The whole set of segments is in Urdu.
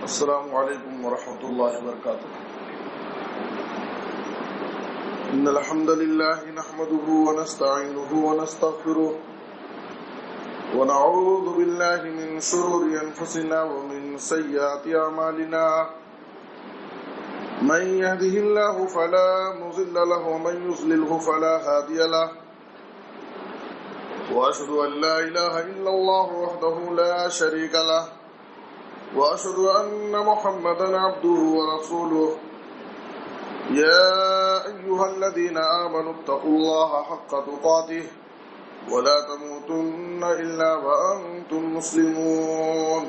السلام علیکم ورحمۃ اللہ وبرکاتہ. ان الحمد لله نحمده ونستعينه ونستغفره ونعوذ بالله من شرور انفسنا ومن سيئات اعمالنا. من يهده الله فلا مضل له ومن يضلل فلا هادي له. واشهد ان لا اله الا الله وحده لا شريك له وأشهد أن محمدا عبده ورسوله. يا أيها الذين آمنوا اتقوا الله حق تقاته ولا تموتن إلا وأنتم مسلمون.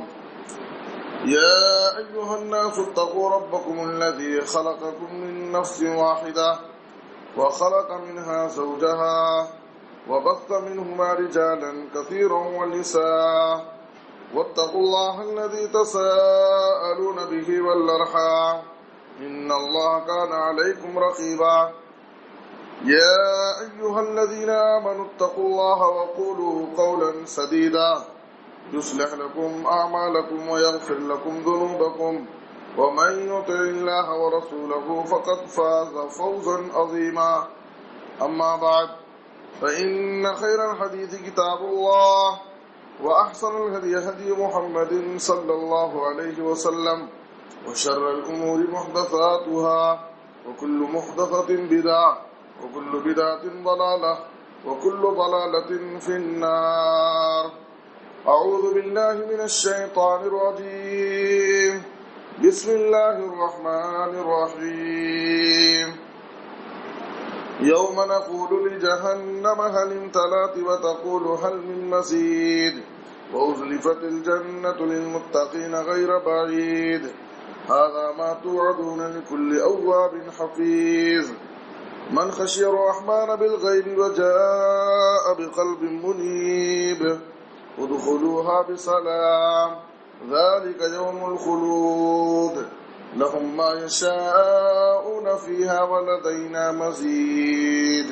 يا أيها الناس اتقوا ربكم الذي خلقكم من نفس واحدة وخلق منها زوجها وبث منهما رجالا كثيرا ونساء واتقوا الله الذي تساءلون به والأرحام إن الله كان عليكم رقيبا. يا أيها الذين آمنوا اتقوا الله وقولوا قولا سديدا يصلح لكم أعمالكم ويغفر لكم ذنوبكم ومن يطع الله ورسوله فقد فاز فوزا عظيما. أما بعد فإن خير الحديث كتاب الله وأحسن الهدي هدي محمد صلى الله عليه وسلم وشر الأمور محدثاتها وكل محدثة بدعة وكل بدعة ضلالة وكل ضلالة في النار. أعوذ بالله من الشيطان الرجيم. بسم الله الرحمن الرحيم. يوم نقول لجهنم هل امتلأت وتقول هل من مزيد وأزلفت الجنة للمتقين غير بعيد هذا ما توعدون لكل أواب حفيظ. من خشي الرحمن بالغيب وجاء بقلب منيب ادخلوها بسلام ذلك يوم الخلود لهم ما يشاءون فيها ولدينا مزيد.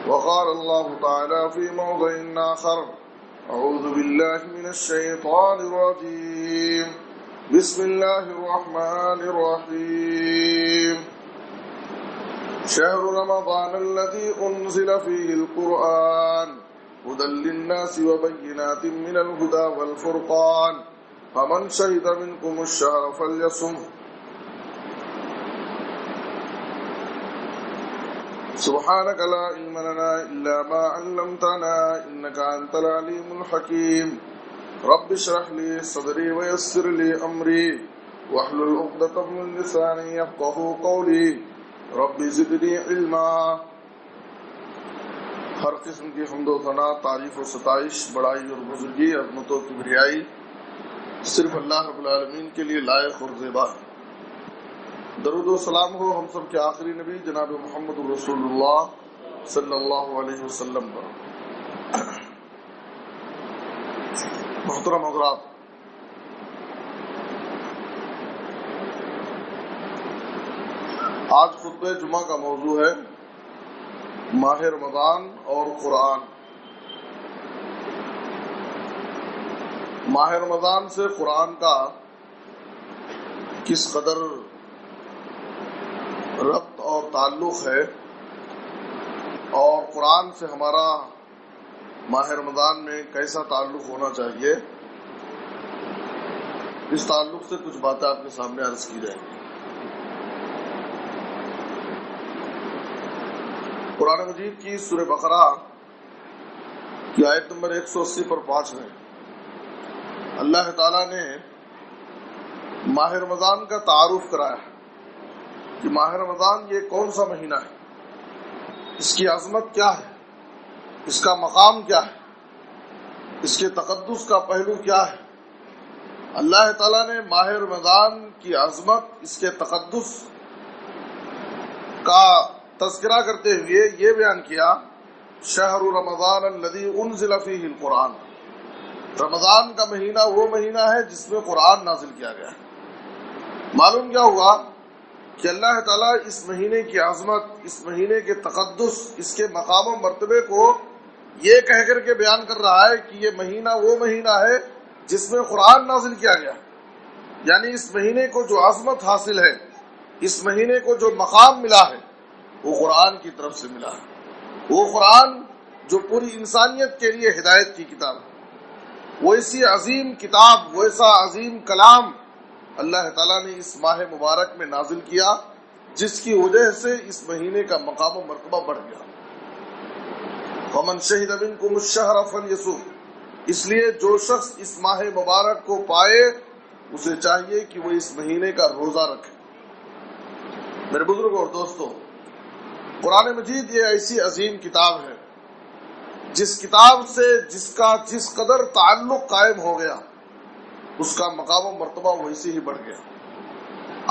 وقال الله تعالى في موضع آخر أعوذ بالله من الشيطان الرجيم. بسم الله الرحمن الرحيم. شهر رمضان الذي أنزل فيه القرآن هدى للناس وبينات من الهدى والفرقان فمن شهد منكم الشهر فليصم. سبحانك لا علم لنا إلا ما علمتنا إنك أنت العليم الحكيم. رب اشرح لي صدري ويسر لي أمري واحلل عقدة من لساني يفقهوا قولي رب زدني علما. ہر قسم کی حمد و ثنا، تعریف و ستائش، بڑائی اور بزرگی، عظمت و کبریائی صرف اللہ رب العالمین کے لیے لائق اور زیبا ہے. درود و سلام ہو ہم سب کے آخری نبی جناب محمد رسول اللہ صلی اللہ علیہ وسلم پر. محترم حضرات، آج خطبہ جمعہ کا موضوع ہے ماہ رمضان اور قرآن. ماہ رمضان سے قرآن کا کس قدر ربط اور تعلق ہے اور قرآن سے ہمارا ماہ رمضان میں کیسا تعلق ہونا چاہیے، اس تعلق سے کچھ باتیں آپ کے سامنے عرض کی جائیں گی. قرآن مجید کی سورہ بقرہ کی آیت نمبر 180 پر 5 میں اللہ تعالیٰ نے ماہ رمضان کا تعارف کرایا ہے کہ ماہ رمضان یہ کون سا مہینہ ہے، اس کی عظمت کیا ہے، اس کا مقام کیا ہے، اس کے تقدس کا پہلو کیا ہے. اللہ تعالیٰ نے ماہ رمضان کی عظمت، اس کے تقدس کا تذکرہ کرتے ہوئے یہ بیان کیا شہر رمضان الذی انزل فیہ القرآن. رمضان کا مہینہ وہ مہینہ ہے جس میں قرآن نازل کیا گیا ہے. معلوم کیا ہوا کہ اللہ تعالیٰ اس مہینے کی عظمت، اس مہینے کے تقدس، اس کے مقام و مرتبے کو یہ کہہ کر کے بیان کر رہا ہے کہ یہ مہینہ وہ مہینہ ہے جس میں قرآن نازل کیا گیا. یعنی اس مہینے کو جو عظمت حاصل ہے، اس مہینے کو جو مقام ملا ہے، وہ قرآن کی طرف سے ملا ہے۔ وہ قرآن جو پوری انسانیت کے لیے ہدایت کی کتاب ہے، وہ ایسی عظیم کتاب، وہ ایسا عظیم کلام اللہ تعالیٰ نے اس ماہ مبارک میں نازل کیا، جس کی وجہ سے اس مہینے کا مقام و مرتبہ بڑھ گیا۔ فَمَنْ شَهِدَ مِنْكُمُ الشَّهْرَ فَلْيَصُمْ، اس لیے جو شخص اس ماہ مبارک کو پائے اسے چاہیے کہ وہ اس مہینے کا روزہ رکھے۔ میرے بزرگ اور دوستو، قرآن مجید یہ ایسی عظیم کتاب ہے جس کتاب سے جس قدر تعلق قائم ہو گیا، اس کا مقام و مرتبہ ویسے ہی بڑھ گیا۔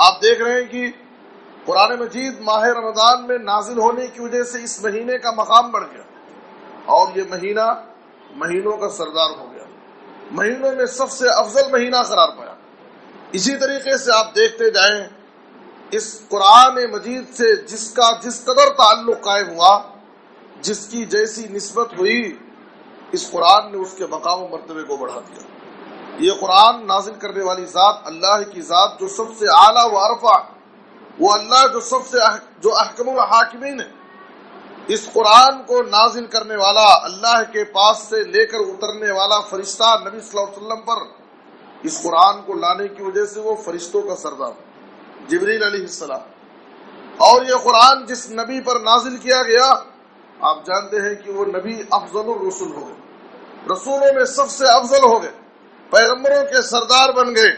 آپ دیکھ رہے ہیں کہ قرآن مجید ماہ رمضان میں نازل ہونے کی وجہ سے اس مہینے کا مقام بڑھ گیا، اور یہ مہینہ مہینوں کا سردار ہو گیا، مہینوں میں سب سے افضل مہینہ قرار پایا۔ اسی طریقے سے آپ دیکھتے جائیں، اس قرآن مجید سے جس قدر تعلق قائم ہوا، جس کی جیسی نسبت ہوئی، اس قرآن نے اس کے مقام و مرتبے کو بڑھا دیا۔ یہ قرآن نازل کرنے والی ذات اللہ کی ذات جو سب سے اعلیٰ و ارفع، وہ اللہ جو احکم الحاکمین ہے، اس قرآن کو نازل کرنے والا، اللہ کے پاس سے لے کر اترنے والا فرشتہ نبی صلی اللہ علیہ وسلم پر اس قرآن کو لانے کی وجہ سے وہ فرشتوں کا سردار جبریل علیہ السلام، اور یہ قرآن جس نبی پر نازل کیا گیا، آپ جانتے ہیں کہ وہ نبی افضل الرسل ہو گئے، رسولوں میں سب سے افضل ہو گئے، پیغمبروں کے سردار بن گئے۔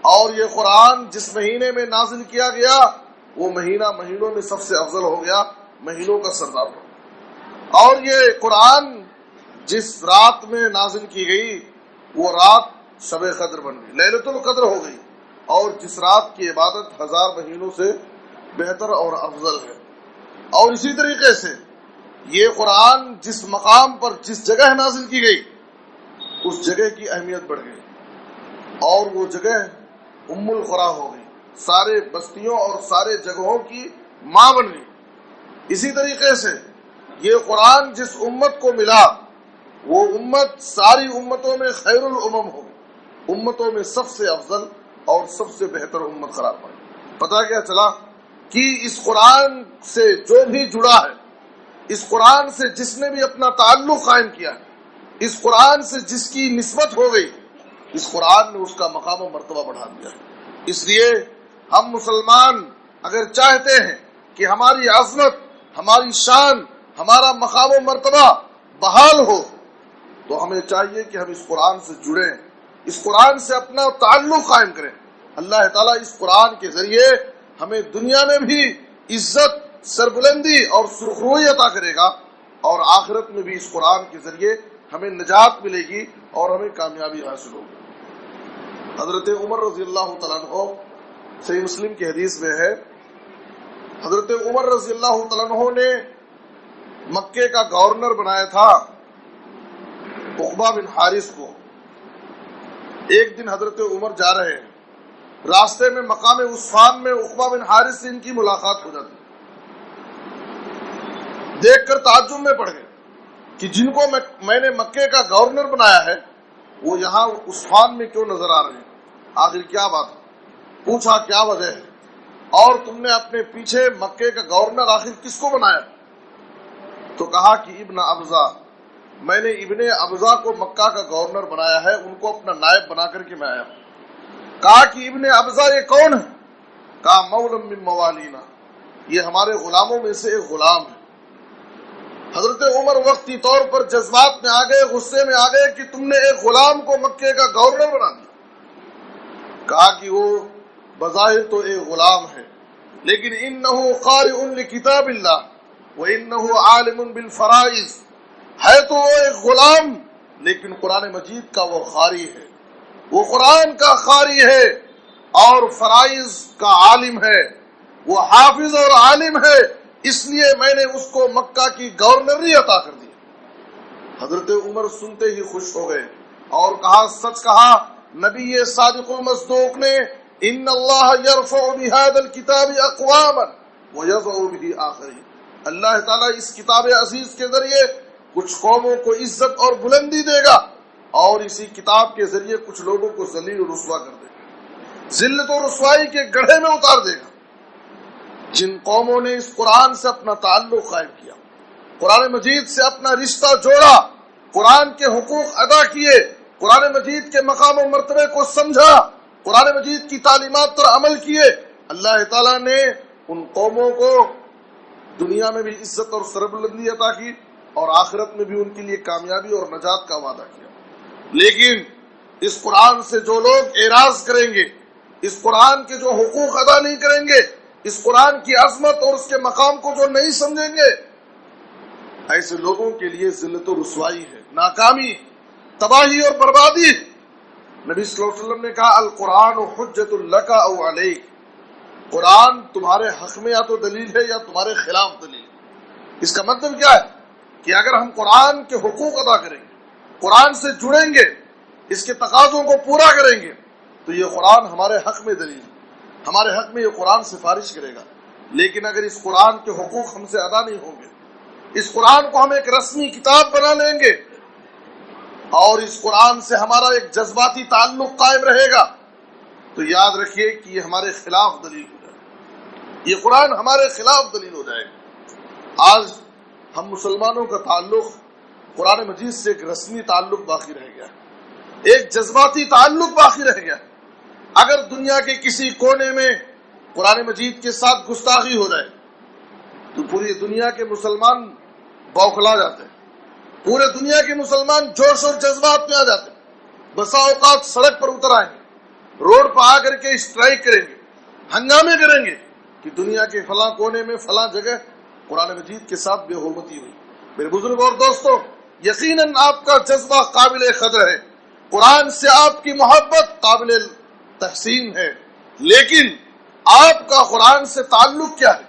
اور یہ قرآن جس مہینے میں نازل کیا گیا، وہ مہینہ مہینوں میں سب سے افضل ہو گیا، مہینوں کا سردار ہو گیا۔ اور یہ قرآن جس رات میں نازل کی گئی، وہ رات شب قدر بن گئی، لیلۃ القدر ہو گئی، اور جس رات کی عبادت 1000 مہینوں سے بہتر اور افضل ہے۔ اور اسی طریقے سے یہ قرآن جس مقام پر جس جگہ نازل کی گئی، اس جگہ کی اہمیت بڑھ گئی، اور وہ جگہ ام القری ہو گئی، سارے بستیوں اور سارے جگہوں کی ماں بن گئی۔ اسی طریقے سے یہ قرآن جس امت کو ملا، وہ امت ساری امتوں میں خیر الامم ہو گئی، امتوں میں سب سے افضل اور سب سے بہتر امت قرار پائی۔ پتہ کیا چلا کہ اس قرآن سے جو بھی جڑا ہے، اس قرآن سے جس نے بھی اپنا تعلق قائم کیا ہے، اس قرآن سے جس کی نسبت ہو گئی، اس قرآن نے اس کا مقام و مرتبہ بڑھا دیا ہے۔ اس لیے ہم مسلمان اگر چاہتے ہیں کہ ہماری عظمت، ہماری شان، ہمارا مقام و مرتبہ بحال ہو، تو ہمیں چاہیے کہ ہم اس قرآن سے جڑیں، اس قرآن سے اپنا تعلق قائم کریں۔ اللہ تعالیٰ اس قرآن کے ذریعے ہمیں دنیا میں بھی عزت، سربلندی اور سرخروئی عطا کرے گا، اور آخرت میں بھی اس قرآن کے ذریعے ہمیں نجات ملے گی اور ہمیں کامیابی حاصل ہوگی۔ حضرت عمر رضی اللہ تعالیٰ عنہ، صحیح مسلم کی حدیث میں ہے، حضرت عمر رضی اللہ تعالیٰ عنہ نے مکے کا گورنر بنایا تھا عقبہ بن حارث کو۔ ایک دن حضرت عمر جا رہے ہیں، راستے میں مقام عصفان میں عقبہ بن حارث سے ان کی ملاقات ہو جاتی، دیکھ کر تعجب میں پڑ گئے کہ جن کو میں نے مکے کا گورنر بنایا ہے، وہ یہاں عصفان میں کیوں نظر آ رہے ہیں؟ آخر کیا بات ہے؟ پوچھا کیا وجہ ہے، اور تم نے اپنے پیچھے مکے کا گورنر آخر کس کو بنایا؟ تو کہا کہ ابن ابزہ، میں نے ابن ابزہ کو مکہ کا گورنر بنایا ہے، ان کو اپنا نائب بنا کر کے میں آیا۔ کہا کہ ابن ابزہ یہ کون ہے؟ کہا مولم من موالینا، یہ ہمارے غلاموں میں سے ایک غلام ہے۔ حضرت عمر وقتی طور پر جذبات میں آ گئے، غصے میں آ گئے کہ تم نے ایک غلام کو مکے کا گورنر بنا دیا۔ کہا کہ وہ بظاہر تو ایک غلام ہے، لیکن انہ قارئ لکتاب اللہ وانہ عالم بالفرائض، ہے تو وہ ایک غلام لیکن قرآن مجید کا وہ قاری ہے، وہ قرآن کا قاری ہے اور فرائض کا عالم ہے، وہ حافظ اور عالم ہے، اس لیے میں نے اس کو مکہ کی گورنری عطا کر دی۔ حضرت عمر سنتے ہی خوش ہو گئے اور کہا سچ کہا نبی صادق المصدوق نے، ان اللہ یرفع بهذا الکتاب اقواما ویضع به آخرین، اللہ تعالیٰ اس کتاب عزیز کے ذریعے کچھ قوموں کو عزت اور بلندی دے گا، اور اسی کتاب کے ذریعے کچھ لوگوں کو ذلیل و رسوا کر دے گا۔ ذلت و رسوائی کے گڑھے میں اتار دے گا۔ جن قوموں نے اس قرآن سے اپنا تعلق قائم کیا، قرآن مجید سے اپنا رشتہ جوڑا، قرآن کے حقوق ادا کیے، قرآن مجید کے مقام و مرتبے کو سمجھا، قرآن مجید کی تعلیمات پر عمل کیے، اللہ تعالیٰ نے ان قوموں کو دنیا میں بھی عزت اور سربلندی عطا کی اور آخرت میں بھی ان کے لیے کامیابی اور نجات کا وعدہ کیا۔ لیکن اس قرآن سے جو لوگ اعراض کریں گے، اس قرآن کے جو حقوق ادا نہیں کریں گے، اس قرآن کی عظمت اور اس کے مقام کو جو نہیں سمجھیں گے، ایسے لوگوں کے لیے ذلت و رسوائی ہے، ناکامی، تباہی اور بربادی۔ نبی صلی اللہ علیہ وسلم نے کہا القرآن حجت لک او علیک، قرآن تمہارے حق میں یا تو دلیل ہے یا تمہارے خلاف دلیل ہے۔ اس کا مطلب کیا ہے کہ اگر ہم قرآن کے حقوق ادا کریں گے، قرآن سے جڑیں گے، اس کے تقاضوں کو پورا کریں گے، تو یہ قرآن ہمارے حق میں دلیل ہے، ہمارے حق میں یہ قرآن سفارش کرے گا۔ لیکن اگر اس قرآن کے حقوق ہم سے ادا نہیں ہوں گے، اس قرآن کو ہم ایک رسمی کتاب بنا لیں گے اور اس قرآن سے ہمارا ایک جذباتی تعلق قائم رہے گا، تو یاد رکھیے کہ یہ ہمارے خلاف دلیل ہو جائے گا، یہ قرآن ہمارے خلاف دلیل ہو جائے گا۔ آج ہم مسلمانوں کا تعلق قرآن مجید سے ایک رسمی تعلق باقی رہ گیا، ایک جذباتی تعلق باقی رہ گیا۔ اگر دنیا کے کسی کونے میں قرآن مجید کے ساتھ گستاخی ہو جائے تو پوری دنیا کے مسلمان بوکھلا جاتے ہیں، پورے دنیا کے مسلمان جوش اور جذبات میں آ جاتے ہیں، بسا اوقات سڑک پر اتر آئیں گے، روڈ پر آ کر کے اسٹرائک کریں گے، ہنگامے کریں گے کہ دنیا کے فلاں کونے میں فلاں جگہ قرآن مجید کے ساتھ بے حرمتی ہوئی۔ میرے بزرگ اور دوستو، یقیناً آپ کا جذبہ قابل قدر ہے، قرآن سے آپ کی محبت قابل تحسین ہے، لیکن آپ کا قرآن سے تعلق کیا ہے؟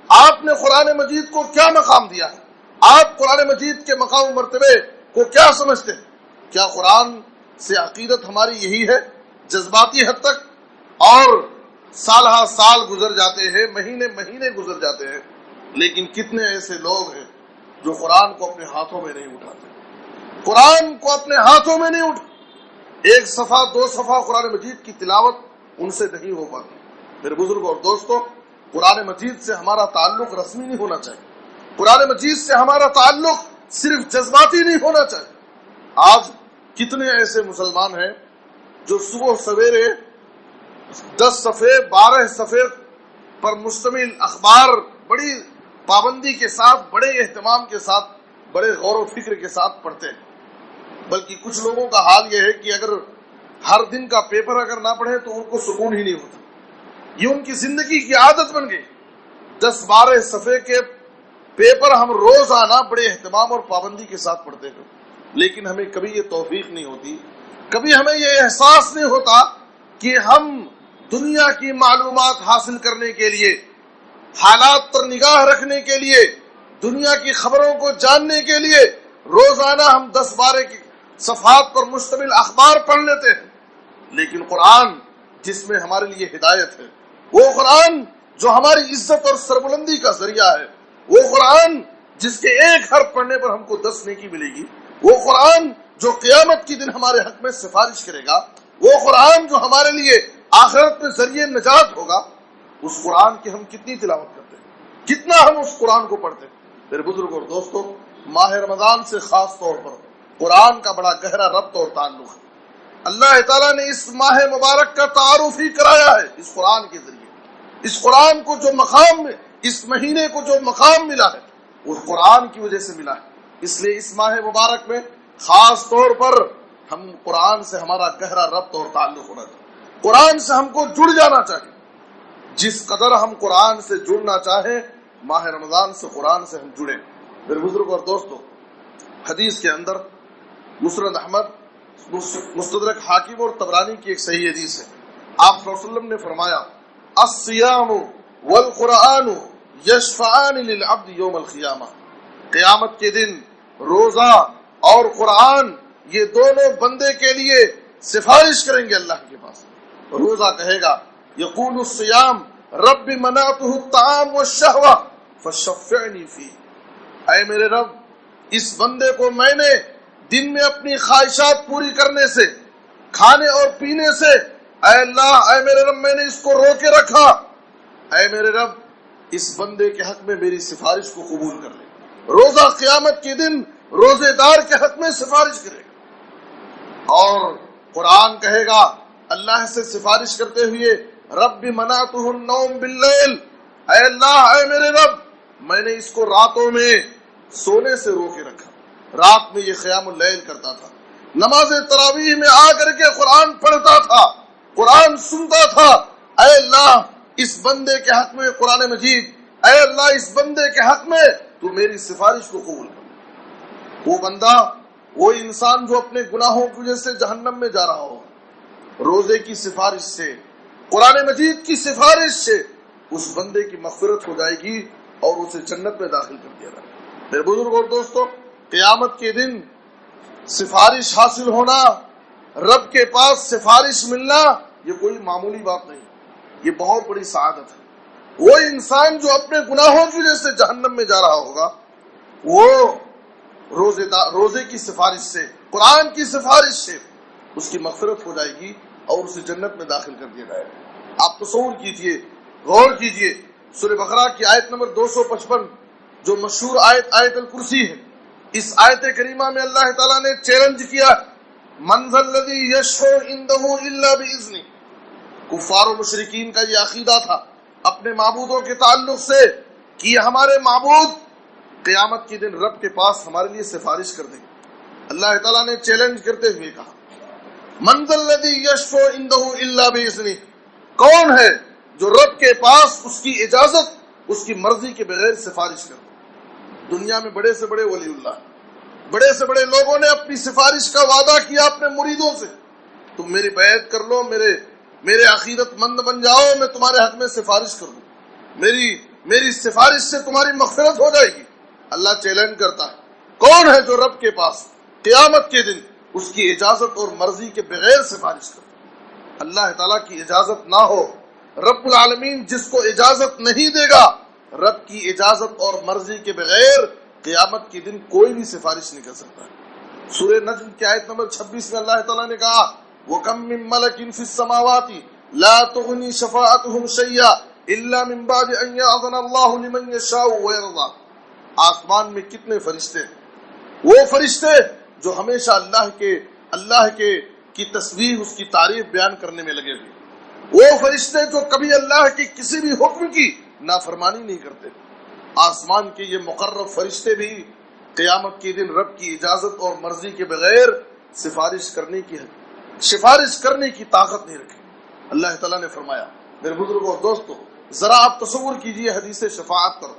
آپ نے قرآن مجید کو کیا مقام دیا ہے؟ آپ قرآن مجید کے مقام و مرتبے کو کیا سمجھتے ہیں؟ کیا قرآن سے عقیدت ہماری یہی ہے جذباتی حد تک؟ اور سال ہا سال گزر جاتے ہیں، مہینے مہینے گزر جاتے ہیں، لیکن کتنے ایسے لوگ ہیں جو قرآن کو اپنے ہاتھوں میں نہیں اٹھاتے، قرآن کو اپنے ہاتھوں میں نہیں اٹھاتے، ایک صفحہ دو صفحہ قرآن مجید کی تلاوت ان سے نہیں ہو پاتی۔ میرے بزرگ اور دوستو، قرآن مجید سے ہمارا تعلق رسمی نہیں ہونا چاہیے، قرآن مجید سے ہمارا تعلق صرف جذباتی نہیں ہونا چاہیے۔ آج کتنے ایسے مسلمان ہیں جو صبح سویرے 10 صفحے 12 صفحے پر مشتمل اخبار بڑی پابندی کے ساتھ، بڑے اہتمام کے ساتھ، بڑے غور و فکر کے ساتھ پڑھتے ہیں، بلکہ کچھ لوگوں کا حال یہ ہے کہ اگر ہر دن کا پیپر اگر نہ پڑھیں تو ان کو سکون ہی نہیں ہوتا، یہ ان کی زندگی کی عادت بن گئی۔ 10-12 صفحے کے پیپر ہم روزانہ بڑے اہتمام اور پابندی کے ساتھ پڑھتے ہیں، لیکن ہمیں کبھی یہ توفیق نہیں ہوتی، کبھی ہمیں یہ احساس نہیں ہوتا کہ ہم دنیا کی معلومات حاصل کرنے کے لیے، حالات پر نگاہ رکھنے کے لیے، دنیا کی خبروں کو جاننے کے لیے روزانہ ہم 10-12 کی صفحات پر مشتمل اخبار پڑھ لیتے ہیں، لیکن قرآن جس میں ہمارے لیے ہدایت ہے، وہ قرآن جو ہماری عزت اور سربلندی کا ذریعہ ہے، وہ قرآن جس کے ایک حرف پڑھنے پر ہم کو 10 نیکی ملے گی، وہ قرآن جو قیامت کی دن ہمارے حق میں سفارش کرے گا، وہ قرآن جو ہمارے لیے آخرت میں ذریعہ نجات ہوگا، اس قرآن کی ہم کتنی تلاوت کرتے ہیں، کتنا ہم اس قرآن کو پڑھتے ہیں۔ میرے بزرگ اور دوستو، ماہ رمضان سے خاص طور پر قرآن کا بڑا گہرا ربط اور تعلق ہے۔ اللہ تعالیٰ نے اس ماہ مبارک کا تعارف ہی کرایا ہے اس قرآن کے ذریعے۔ اس قرآن کو جو مقام، اس مہینے کو جو مقام ملا ہے وہ قرآن کی وجہ سے ملا ہے، اس لیے اس ماہ مبارک میں خاص طور پر ہم قرآن سے ہمارا گہرا ربط اور تعلق ہونا چاہیے، قرآن سے ہم کو جڑ جانا چاہیے۔ جس قدر ہم قرآن سے جڑنا چاہیں، ماہ رمضان سے قرآن سے ہم جڑیں۔ میرے بزرگ اور دوستو، حدیث کے اندر مسند احمد، مستدرک حاکم اور طبرانی کی ایک صحیح حدیث ہے، آپ صلی اللہ علیہ وسلم نے فرمایا الصیام والقرآن یشفعان للعبد یوم القیامہ، قیامت کے دن روزہ اور قرآن یہ دونوں بندے کے لیے سفارش کریں گے اللہ کے پاس۔ روزہ کہے گا یقول الصیام رب منعته الطعام والشہوہ فشفعنی فیہ، اے میرے رب اس بندے کو میں نے دن میں اپنی خواہشات پوری کرنے سے، کھانے اور پینے سے اے اللہ، اے میرے رب میں نے اس کو روکے رکھا، اے میرے رب اس بندے کے حق میں میری سفارش کو قبول کر لے۔ روزہ قیامت کے دن روزے دار کے حق میں سفارش کرے گا، اور قرآن کہے گا اللہ سے سفارش کرتے ہوئے رب منعتہ النوم باللیل، اے اللہ، اے میرے رب میں نے اس کو راتوں میں سونے سے روکے رکھا، رات میں یہ قیام اللیل کرتا تھا، نماز تراویح میں آ کر کے قرآن پڑھتا تھا، قرآن سنتا تھا، اے اللہ اس بندے کے حق میں قرآن مجید، اے اللہ اس بندے کے حق میں تو میری سفارش کو قبول کر۔ وہ بندہ، وہ انسان جو اپنے گناہوں کی وجہ سے جہنم میں جا رہا ہو، روزے کی سفارش سے، قرآن مجید کی سفارش سے اس بندے کی مغفرت ہو جائے گی اور اسے جنت میں داخل کر دیا جائے گا۔ میرے بزرگ اور دوستو، قیامت کے دن سفارش حاصل ہونا، رب کے پاس سفارش ملنا، یہ کوئی معمولی بات نہیں، یہ بہت بڑی سعادت ہے۔ وہ انسان جو اپنے گناہوں کی وجہ سے جہنم میں جا رہا ہوگا، وہ روزے کی سفارش سے، قرآن کی سفارش سے اس کی مغفرت ہو جائے گی اور اسے جنت میں داخل کر دیا جائے گا۔ آپ تصور کیجئے، غور کیجئے، سورہ بقرہ کی آیت نمبر 255 جو مشہور آیت الکرسی ہے، اس آیت کریمہ میں اللہ تعالیٰ نے چیلنج کیا، من ذا الذی یشفع عندہ الا باذنہ۔ کفار و مشرکین کا یہ عقیدہ تھا اپنے معبودوں کے تعلق سے کہ یہ ہمارے معبود قیامت کے دن رب کے پاس ہمارے لیے سفارش کر دیں گے۔ اللہ تعالیٰ نے چیلنج کرتے ہوئے کہا، من ذا الذی یشفع عندہ الا باذنہ، کون ہے جو رب کے پاس اس کی اجازت، اس کی مرضی کے بغیر سفارش کرتا؟ دنیا میں بڑے سے بڑے ولی اللہ، بڑے سے بڑے لوگوں نے اپنی سفارش کا وعدہ کیا اپنے مریدوں سے، تم میری بیعت کر لو، میرے عقیدت مند بن جاؤ، میں تمہارے حق میں سفارش کر دوں، میری سفارش سے تمہاری مغفرت ہو جائے گی۔ اللہ چیلنج کرتا ہے، کون ہے جو رب کے پاس قیامت کے دن اس کی اجازت اور مرضی کے بغیر سفارش کرتا؟ اللہ تعالیٰ کی اجازت نہ ہو، رب العالمین جس کو اجازت نہیں دے گا، رب کی اجازت اور مرضی کے بغیر قیامت کے دن کوئی بھی سفارش نہیں کر سکتا ہے۔ سورہ نجم کی آیت نمبر 26 میں اللہ تعالیٰ نے کہا، وَكَم مِّن مَلَكٍ فِي السَّمَاوَاتِ لَا تُغْنِي شَفَاعَتُهُمْ شَيْئًا إِلَّا مِن بَعْدِ أَن يَأْذَنَ اللَّهُ لِمَن يَشَاءُ وَيَرْضَىٰ۔ آسمان میں کتنے فرشتے ہیں، وہ فرشتے جو ہمیشہ اللہ کی تسبیح، اس کی تعریف بیان کرنے میں لگے ہوئے، وہ فرشتے جو کبھی اللہ کی کسی بھی حکم کی نافرمانی نہیں کرتے۔ آسمان کے یہ مقرب فرشتے بھی قیامت کے دن رب کی اجازت اور مرضی کے بغیر سفارش کرنے کی طاقت نہیں رکھے۔ اللہ تعالیٰ نے فرمایا، میرے بزرگوں اور دوستو، ذرا آپ تصور کیجئے حدیث شفاعت پر،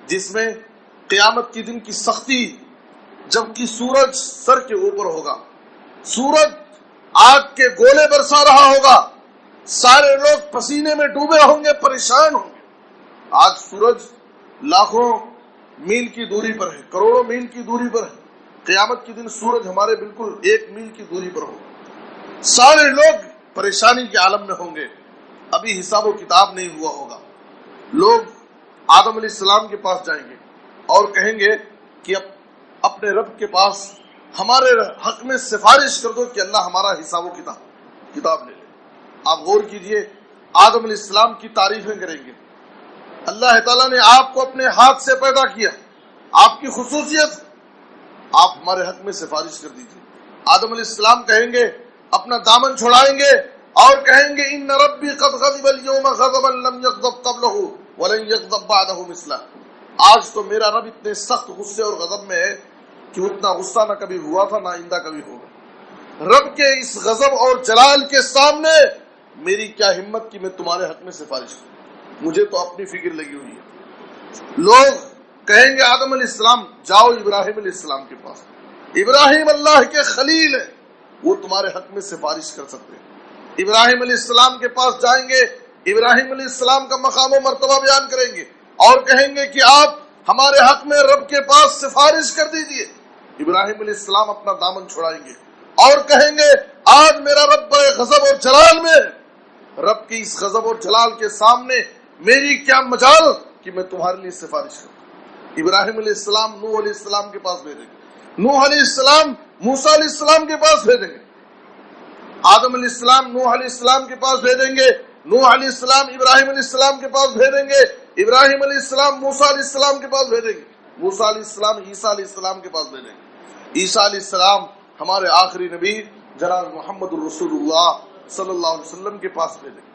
جس میں قیامت کے دن کی سختی، جبکہ سورج سر کے اوپر ہوگا، سورج آگ کے گولے برسا رہا ہوگا، سارے لوگ پسینے میں ڈوبے ہوں گے، پریشان ہوں گے۔ آج سورج لاکھوں میل کی دوری پر ہے، کروڑوں میل کی دوری پر ہے، قیامت کے دن سورج ہمارے بالکل 1 میل کی دوری پر ہوگا، سارے لوگ پریشانی کے عالم میں ہوں گے، ابھی حساب و کتاب نہیں ہوا ہوگا۔ لوگ آدم علیہ السلام کے پاس جائیں گے اور کہیں گے کہ اپنے رب کے پاس ہمارے حق میں سفارش کر دو کہ اللہ ہمارا حساب و کتاب لے لے۔ آپ غور کیجئے، آدم علیہ السلام کی تعریفیں کریں گے، اللہ تعالیٰ نے آپ کو اپنے ہاتھ سے پیدا کیا، آپ کی خصوصیت، آپ ہمارے حق میں سفارش کر دیجئے۔ آدم علیہ السلام کہیں گے، اپنا دامن چھڑائیں گے اور کہیں گے، ان ربی قد غضب اليوم غضبا لم یغضب قبلہ ولن یغضب بعدہ مثلہ۔ آج تو میرا رب اتنے سخت غصے اور غضب میں ہے کہ اتنا غصہ نہ کبھی ہوا تھا، نہ آئندہ کبھی ہوگا۔ رب کے اس غضب اور جلال کے سامنے میری کیا ہمت کہ میں تمہارے حق میں سفارش کروں، مجھے تو اپنی فکر لگی ہوئی ہے۔ لوگ کہیں گے آدم علیہ السلام، جاؤ ابراہیم علیہ السلام کے پاس، ابراہیم اللہ کے خلیل ہیں، وہ تمہارے حق میں سفارش کر سکتے ہیں۔ ابراہیم علیہ السلام کے پاس جائیں گے، ابراہیم علیہ السلام کا مقام و مرتبہ بیان کریں گے اور کہیں گے کہ آپ ہمارے حق میں رب کے پاس سفارش کر دیجئے۔ ابراہیم علیہ السلام اپنا دامن چھڑائیں گے اور کہیں گے، آج میرا رب بڑے غضب اور جلال میں، رب کی اس غضب اور جلال کے سامنے میری کیا مجال کہ میں تمہارے لیے سفارش کروں۔ ابراہیم علیہ السلام نوح علیہ السلام کے پاس بھیجیں گے، نوح علیہ السلام موسیٰ علیہ السلام کے پاس بھیجیں گے، آدم علیہ السلام نوح علیہ السلام کے پاس بھیجیں گے، نوح علیہ السلام ابراہیم علیہ السلام کے پاس بھیجیں گے، ابراہیم علیہ السلام موسیٰ علیہ السلام کے پاس بھیجیں گے، موسیٰ علیہ السلام عیسیٰ علیہ السلام کے پاس بھیجیں گے، عیسیٰ علیہ السلام ہمارے آخری نبی جناب محمد الرسول اللہ صلی اللہ علیہ وسلم کے پاس بھیجیں گے۔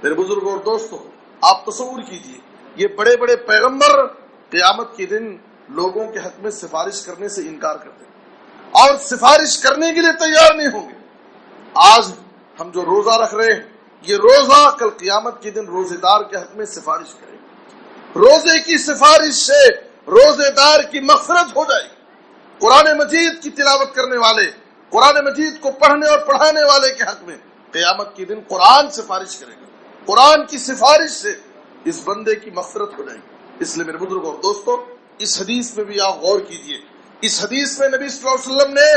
میرے بزرگوں اور دوستوں، آپ تصور کیجئے یہ بڑے بڑے پیغمبر قیامت کے دن لوگوں کے حق میں سفارش کرنے سے انکار کرتے ہیں اور سفارش کرنے کے لیے تیار نہیں ہوں گے۔ آج ہم جو روزہ رکھ رہے ہیں، یہ روزہ کل قیامت کے دن روزے دار کے حق میں سفارش کرے گا۔ روزے کی سفارش سے روزے دار کی مغفرت ہو جائے گی۔ قرآن مجید کی تلاوت کرنے والے، قرآن مجید کو پڑھنے اور پڑھانے والے کے حق میں قیامت کے دن قرآن سفارش کرے گا۔ قرآن کی سفارش سے اس بندے کی مغفرت ہو جائے گی۔ اس لیے میرے بزرگوں اور دوستوں، اس حدیث میں بھی آپ غور کیجئے۔ اس حدیث میں نبی صلی اللہ علیہ وسلم نے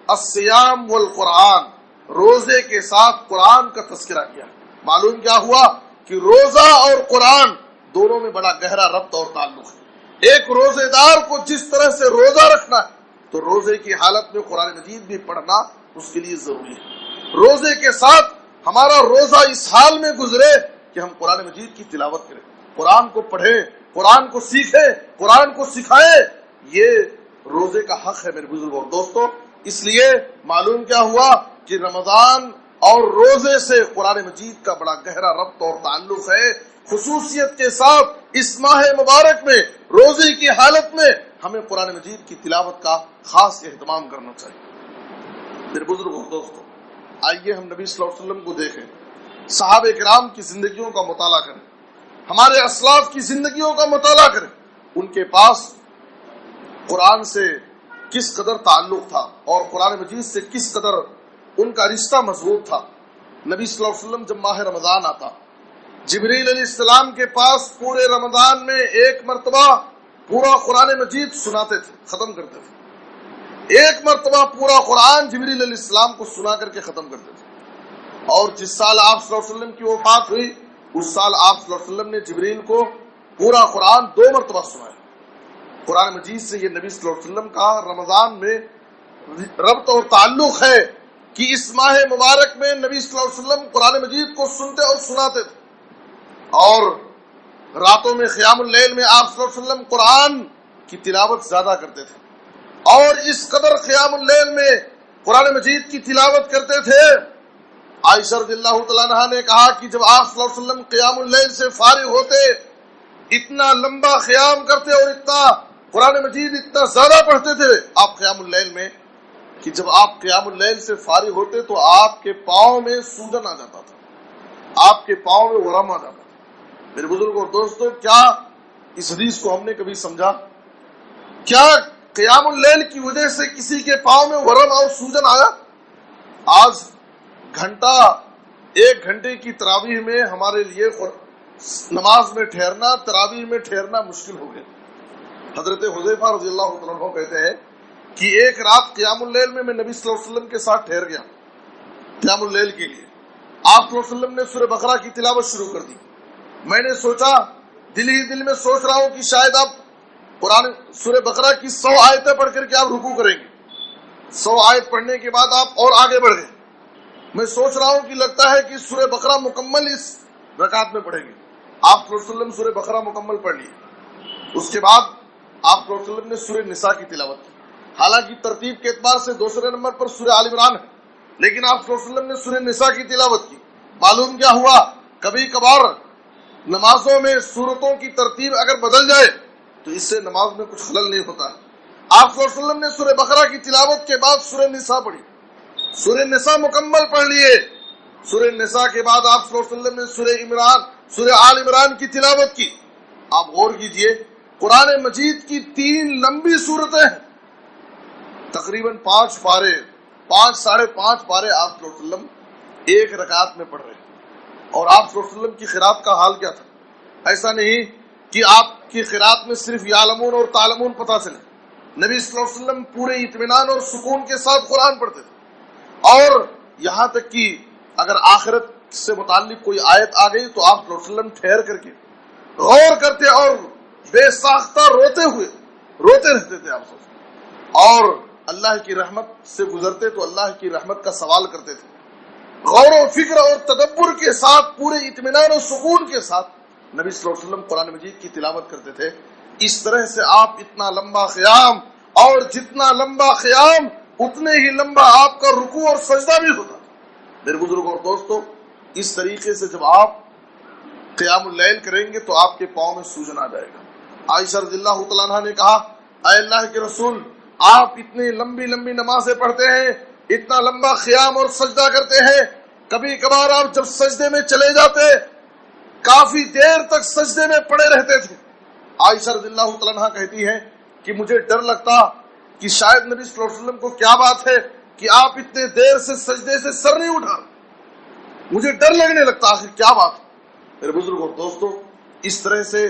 الصیام والقرآن، روزے کے ساتھ قرآن کا تذکرہ کیا۔ معلوم کیا ہوا کہ روزہ اور قرآن دونوں میں بڑا گہرا ربط اور تعلق ہے۔ ایک روزے دار کو جس طرح سے روزہ رکھنا ہے تو روزے کی حالت میں قرآن مجید بھی پڑھنا اس کے لیے ضروری ہے۔ روزے کے ساتھ ہمارا روزہ اس حال میں گزرے کہ ہم قرآن مجید کی تلاوت کریں، قرآن کو پڑھیں، قرآن کو سیکھیں، قرآن کو سکھائیں۔ یہ روزے کا حق ہے میرے بزرگوں اور دوستوں۔ اس لیے معلوم کیا ہوا کہ رمضان اور روزے سے قرآن مجید کا بڑا گہرا ربط اور تعلق ہے۔ خصوصیت کے ساتھ اس ماہ مبارک میں روزے کی حالت میں ہمیں قرآن مجید کی تلاوت کا خاص اہتمام کرنا چاہیے۔ میرے بزرگوں اور دوستوں، آئیے ہم نبی صلی اللہ علیہ وسلم کو دیکھیں، صحابہ کرام کی زندگیوں کا مطالعہ کریں، ہمارے اسلاف کی زندگیوں کا مطالعہ کریں۔ ان کے پاس قرآن سے کس قدر تعلق تھا اور قرآن مجید سے کس قدر ان کا رشتہ مضبوط تھا۔ نبی صلی اللہ علیہ وسلم جب ماہ رمضان آتا، جبریل علیہ السلام کے پاس پورے رمضان میں ایک مرتبہ پورا قرآن مجید سناتے تھے، ختم کرتے تھے۔ ایک مرتبہ پورا قرآن جبریل علیہ السلام کو سنا کر کے ختم کرتے تھے۔ اور جس سال آپ صلی اللہ علیہ وسلم کی وفات ہوئی، اس سال آپ صلی اللہ علیہ وسلم نے جبریل کو پورا قرآن 2 مرتبہ سنایا۔ قرآن مجید سے یہ نبی صلی اللہ علیہ وسلم کا رمضان میں ربط اور تعلق ہے کہ اس ماہ مبارک میں نبی صلی اللہ علیہ وسلم قرآن مجید کو سنتے اور سناتے تھے، اور راتوں میں قیام اللیل میں آپ صلی اللہ علیہ وسلم قرآن کی تلاوت زیادہ کرتے تھے، اور اس قدر قیام اللیل میں قرآن مجید کی تلاوت کرتے تھے۔ عائشہ رضی اللہ تعالیٰ عنہا نے کہا کہ جب آپ صلی اللہ علیہ وسلم قیام اللیل سے فارغ ہوتے، اتنا لمبا قیام کرتے اور اتنا قرآن مجید اتنا زیادہ پڑھتے تھے آپ قیام اللیل میں کہ جب آپ قیام اللیل سے فارغ ہوتے تو آپ کے پاؤں میں سوجن آ جاتا تھا، آپ کے پاؤں میں ورم آ جاتا تھا۔ میرے بزرگوں اور دوستوں، کیا اس حدیث کو ہم نے کبھی سمجھا؟ کیا قیام اللیل کی وجہ سے کسی کے پاؤں میں ورم اور سوجن آیا؟ آج ایک گھنٹے کی تراویح میں ہمارے لیے نماز میں ٹھہرنا، تراویح میں ٹھہرنا مشکل ہو گیا۔ حضرت حذیفہ رضی اللہ عنہ کہتے ہیں کہ ایک رات قیام اللیل میں نبی صلی اللہ علیہ وسلم کے ساتھ ٹھہر گیا قیام اللیل کے لیے۔ آپ صلی اللہ علیہ وسلم نے سورہ بقرہ کی تلاوت شروع کر دی۔ میں نے سوچا، دل ہی دل میں سوچ رہا ہوں کہ شاید آپ قرآن سورہ بقرہ کی 100 آیتیں پڑھ کر کے آپ رکوع کریں گے۔ 100 آیت پڑھنے کے بعد آپ اور آگے بڑھ گئے۔ میں سوچ رہا ہوں کہ لگتا ہے کہ سورہ بقرہ مکمل اس رکعت میں پڑھیں گے۔ آپ صلی اللہ علیہ وسلم سورہ بقرہ مکمل پڑھ لی۔ اس کے بعد آپ صلی اللہ علیہ وسلم نے سورہ نساء کی تلاوت کی۔ حالانکہ ترتیب کے اعتبار سے دوسرے نمبر پر سورہ آل عمران ہے، لیکن آپ صلی اللہ علیہ وسلم نے سورہ نساء کی تلاوت کی۔ معلوم کیا ہوا، کبھی کبھار نمازوں میں سورتوں کی ترتیب اگر بدل جائے تو اس سے نماز میں کچھ خلل نہیں ہوتا۔ آپ صلی اللہ علیہ وسلم نے سورہ بقرہ کی تلاوت کے بعد سورہ نساء پڑھی، سورہ نساء مکمل پڑھ لیے۔ سورہ نساء کے بعد آپ صلی اللہ علیہ وسلم نے سورہ آل عمران کی تلاوت کی۔ آپ غور کیجئے، قرآن مجید کی 3 لمبی سورتیں ہیں، تقریباً 5 پارے، 5 – 5.5 پارے آپ صلی اللہ علیہ وسلم ایک رکعت میں پڑھ رہے ہیں۔ اور آپ صلی اللہ علیہ وسلم کی قرات کا حال کیا تھا؟ ایسا نہیں کہ آپ کی قرات میں صرف یعلمون اور تعلمون پتہ چلے۔ نبی صلی اللہ علیہ وسلم پورے اطمینان اور سکون کے ساتھ قرآن پڑھتے تھے، اور یہاں تک کہ اگر آخرت سے متعلق کوئی آیت آ گئی تو آپ صلی اللہ علیہ وسلم ٹھہر کر کے غور کرتے اور بے ساختہ روتے رہتے تھے آپ، اور اللہ کی رحمت سے گزرتے تو اللہ کی رحمت کا سوال کرتے تھے۔ غور و فکر اور تدبر کے ساتھ، پورے اطمینان و سکون کے ساتھ نبی صلی اللہ علیہ وسلم قرآن مجید کی تلاوت کرتے تھے. اس طرح سے آپ اتنا لمبا قیام، اور جتنا لمبا قیام اتنے ہی لمبا آپ کا رکوع اور سجدہ بھی ہوتا. میرے بزرگوں اور دوستو، اس طریقے سے جب آپ قیام اللیل کریں گے تو آپ کے پاؤں میں سوجن آ جائے گا. عائشہ رضی اللہ تعالیٰ عنہا نے کہا، اے اللہ کے رسول، آپ اتنی لمبی لمبی نمازیں پڑھتے ہیں، اتنا لمبا قیام اور سجدہ کرتے ہیں، کبھی کبھار آپ جب سجدے میں چلے جاتے کافی دیر تک سجدے میں پڑے رہتے تھے. عائشہ رضی اللہ تعالیٰ عنہا کہتی ہے کہ مجھے ڈر لگتا کہ شاید نبی صلی اللہ علیہ وسلم کو کیا بات ہے کہ آپ اتنے دیر سے سجدے سے سر نہیں اٹھا. مجھے ڈر لگنے لگتا آخر کیا بات ہے. میرے بزرگوں اور دوستو، اس طرح سے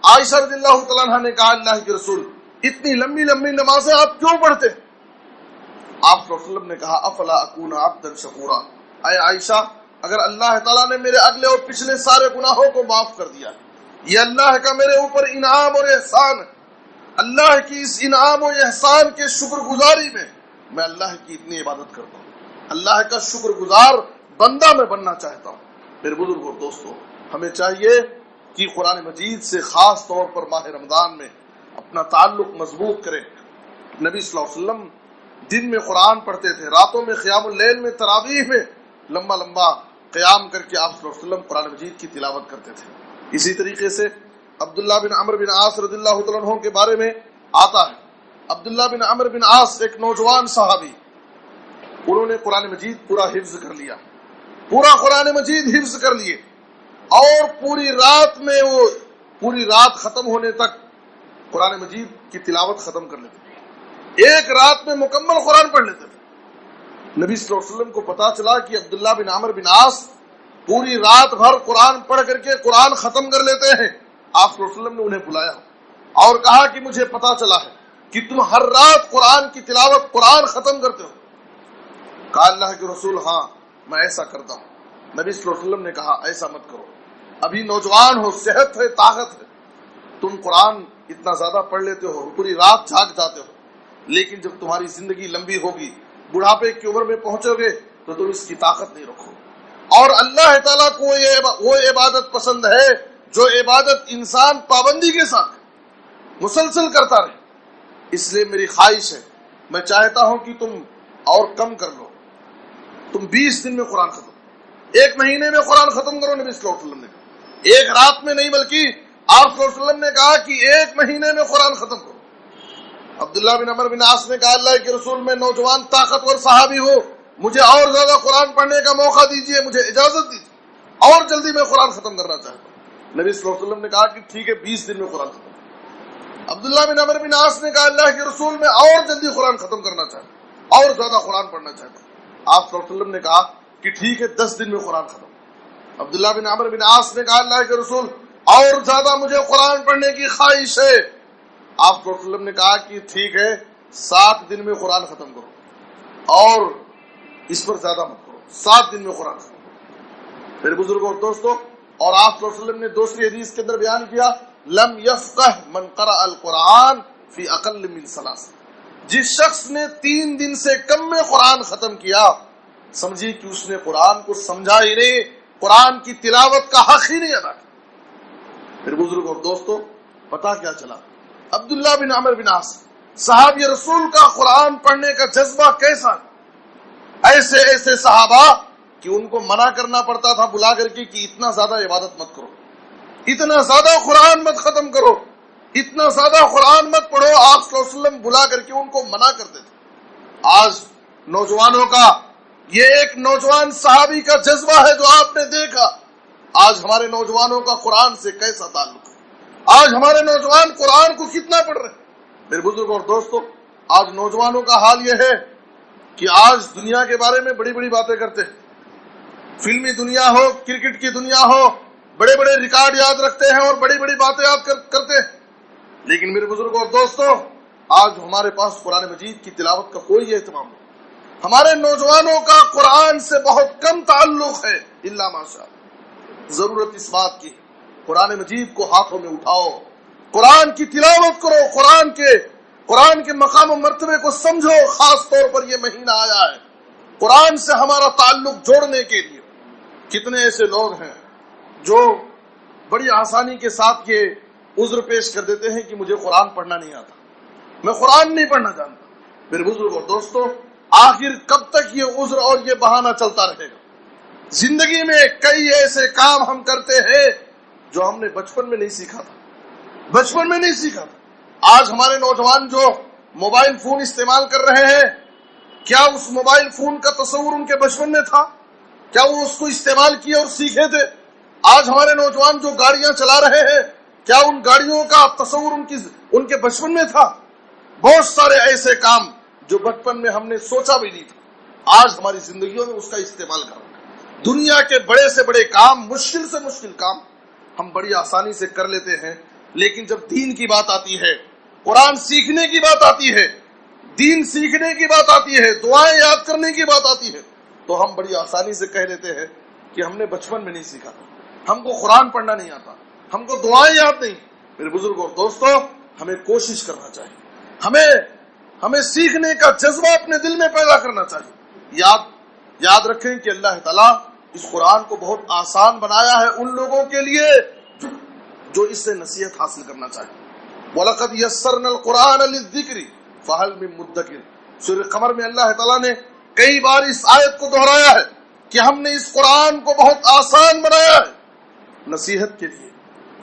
عائشہ رضی اللہ تعالیٰ عنہا نے کہا، اللہ کے رسول اتنی لمبی لمبی نمازیں آپ کیوں پڑھتے؟ آپ صلی اللہ علیہ وسلم نے کہا، افلا اکون عبدا شکورا، اے عائشہ، اگر اللہ تعالیٰ نے میرے اگلے اور پچھلے سارے گناہوں کو معاف کر دیا، یہ اللہ کا میرے اوپر انعام اور احسان ہے. اللہ کی اس انعام و احسان کے شکر گزاری میں اللہ کی اتنی عبادت کرتا ہوں. اللہ کا شکر گزار بندہ میں بننا چاہتا ہوں. میرے بزرگوں اور دوستو، ہمیں چاہیے کہ قرآن مجید سے خاص طور پر ماہ رمضان میں اپنا تعلق مضبوط کریں. نبی صلی اللہ علیہ وسلم دن میں قرآن پڑھتے تھے، راتوں میں قیام اللیل میں تراویح میں لمبا لمبا قیام کر کے آپ صلی اللہ علیہ وسلم قرآن مجید کی تلاوت کرتے تھے. اسی طریقے سے عبداللہ بن عمرو بن عاص رضی اللہ تعالیٰ عنہ کے بارے میں آتا ہے. عبداللہ بن عمرو بن عاص ایک نوجوان صحابی، انہوں نے قرآن مجید پورا حفظ کر لیا، پورا قرآن مجید حفظ کر لیے، اور پوری رات ختم ہونے تک قرآن مجید کی تلاوت ختم کر لیتے تھے. ایک رات میں مکمل قرآن پڑھ لیتے تھے. نبی صلی اللہ علیہ وسلم کو پتا چلا کہ عبداللہ بن عمرو بن عاص پوری رات بھر قرآن پڑھ کر کے قرآن ختم کر لیتے ہیں. آپ صلی اللہ علیہ وسلم نے انہیں بلایا اور کہا کہ مجھے پتا چلا ہے کہ تم ہر رات قرآن کی تلاوت، قرآن ختم کرتے ہو. کہا اللہ کے رسول، ہاں میں ایسا کرتا ہوں. نبی صلی اللہ علیہ وسلم نے کہا، ایسا مت کرو، ابھی نوجوان ہو، صحت ہے، طاقت ہے، تم قرآن اتنا زیادہ پڑھ لیتے ہو، پوری رات جاگ جاتے ہو، لیکن جب تمہاری زندگی لمبی ہوگی، بڑھاپے کی عمر میں پہنچو گے تو تم اس کی طاقت نہیں رکھو. اور اللہ تعالیٰ کو وہ عبادت پسند ہے جو عبادت انسان پابندی کے ساتھ مسلسل کرتا رہے. اس لیے میری خواہش ہے، میں چاہتا ہوں کہ تم اور کم کر لو، تم 20 دن میں قرآن ختم، ایک مہینے میں قرآن ختم کرو. نبی صلی اللہ علیہ وسلم نے کہا، ایک رات میں نہیں بلکہ آپ صلی اللہ علیہ وسلم نے کہا کہ ایک مہینے میں قرآن ختم کرو. عبداللہ بن عمرو بن عاص نے کہا، اللہ کے رسول میں نوجوان طاقتور صحابی ہوں، مجھے اور زیادہ قرآن پڑھنے کا موقع دیجیے، مجھے اجازت دیجیے، اور جلدی میں قرآن ختم کرنا چاہتا ہوں. نبی صلی اللہ علیہ وسلم نے کہا کہ ٹھیک ہے، 20 دن میں قرآن ختم. عبداللہ بن عمرو بن عاص نے کہا، اللہ کے رسول میں اور جلدی قرآن ختم کرنا چاہتا ہوں، اور زیادہ قرآن پڑھنا چاہتا ہوں. آپ صلی اللہ علیہ وسلم نے کہا کہ ٹھیک ہے، 10 دن میں قرآن ختم. عبداللہ بن عمرو بن عاص نے کہا، اللہ کے رسول اور زیادہ مجھے قرآن پڑھنے کی خواہش ہے. آپ صلی اللہ علیہ وسلم نے کہا کہ ٹھیک ہے، 7 دن میں قرآن ختم کرو، اور اس پر زیادہ مت کرو، 7 دن میں قرآن ختم کرو. میرے بزرگوں اور دوستو، اور آپ صلی اللہ علیہ وسلم نے دوسری حدیث کے اندر بیان کیا، لم یفقہ من قرأ القرآن فی اقل من 3، جس شخص نے 3 دن سے کم میں قرآن ختم کیا، سمجھیے کہ اس نے قرآن کو سمجھا ہی نہیں، قرآن کی تلاوت کا حق ہی نہیں ادا کیا. میرے بزرگوں اور دوستو، پتا کیا چلا، عبداللہ بن عمرو بن عاص صحابی رسول کا قرآن پڑھنے کا جذبہ کیسا، ایسے صحابہ کہ ان کو منع کرنا پڑتا تھا بلا کر کے کہ اتنا زیادہ عبادت مت کرو، اتنا زیادہ قرآن مت ختم کرو، اتنا زیادہ قرآن مت پڑھو. آپ صلی اللہ علیہ وسلم بلا کر کے ان کو منع کرتے تھے. آج نوجوانوں کا، یہ ایک نوجوان صحابی کا جذبہ ہے جو آپ نے دیکھا. آج ہمارے نوجوانوں کا قرآن سے کیسا تعلق ہے، آج ہمارے نوجوان قرآن کو کتنا پڑھ رہے ہیں. میرے بزرگوں اور دوستو، آج نوجوانوں کا حال یہ ہے کہ آج دنیا کے بارے میں بڑی بڑی باتیں کرتے ہیں، فلمی دنیا ہو، کرکٹ کی دنیا ہو، بڑے بڑے ریکارڈ یاد رکھتے ہیں اور بڑی بڑی باتیں یاد کرتے ہیں. لیکن میرے بزرگوں اور دوستو، آج ہمارے پاس قرآن مجید کی تلاوت کا کوئی اہتمام نہیں. ہمارے نوجوانوں کا قرآن سے بہت کم تعلق ہے، الا ماشاء اللہ. ضرورت اس بات کی، قرآن مجید کو ہاتھوں میں اٹھاؤ، قرآن کی تلاوت کرو، قرآن کے مقام و مرتبے کو سمجھو. خاص طور پر یہ مہینہ آیا ہے، قرآن سے ہمارا تعلق جوڑنے کے لیے کتنے ایسے لوگ ہیں جو بڑی آسانی کے ساتھ یہ عذر پیش کر دیتے ہیں کہ مجھے قرآن پڑھنا نہیں آتا، میں قرآن نہیں پڑھنا جانتا۔ میرے بزرگ اور دوستو، آخر کب تک یہ عذر اور یہ بہانہ چلتا رہے گا؟ زندگی میں کئی ایسے کام ہم کرتے ہیں جو ہم نے بچپن میں نہیں سیکھا تھا۔ آج ہمارے نوجوان جو موبائل فون استعمال کر رہے ہیں، کیا اس موبائل فون کا تصور ان کے بچپن میں تھا؟ کیا وہ اس کو استعمال کیے اور سیکھے تھے؟ آج ہمارے نوجوان جو گاڑیاں چلا رہے ہیں، کیا ان گاڑیوں کا تصور ان کے بچپن میں تھا؟ بہت سارے ایسے کام جو بچپن میں ہم نے سوچا بھی نہیں تھا، آج ہماری زندگیوں میں اس کا استعمال کر رہے ہیں۔ دنیا کے بڑے سے بڑے کام، مشکل سے مشکل کام ہم بڑی آسانی سے کر لیتے ہیں، لیکن جب دین کی بات آتی ہے، قرآن سیکھنے کی بات آتی ہے، دین سیکھنے کی بات آتی ہے، دعائیں یاد کرنے کی بات آتی ہے، تو ہم بڑی آسانی سے کہہ لیتے ہیں کہ ہم نے بچپن میں نہیں سیکھا تھا، ہم کو قرآن پڑھنا نہیں آتا، ہم کو دعائیں یاد نہیں۔ میرے بزرگ اور دوستو، ہمیں کوشش کرنا چاہیے، ہمیں سیکھنے کا جذبہ اپنے دل میں پیدا کرنا چاہیے۔ یاد رکھیں کہ اللہ تعالیٰ اس قرآن کو بہت آسان بنایا ہے ان لوگوں کے لیے جو اس سے نصیحت حاصل کرنا چاہیے۔ وَلَقَدْ يَسَّرْنَا الْقُرْآنَ لِلذِّكْرِ فَهَلْ مِن مُدَّكِرٍ۔ سورہ قمر میں اللہ تعالیٰ نے کئی بار اس آیت کو دہرایا ہے کہ ہم نے اس قرآن کو بہت آسان بنایا ہے نصیحت کے لیے۔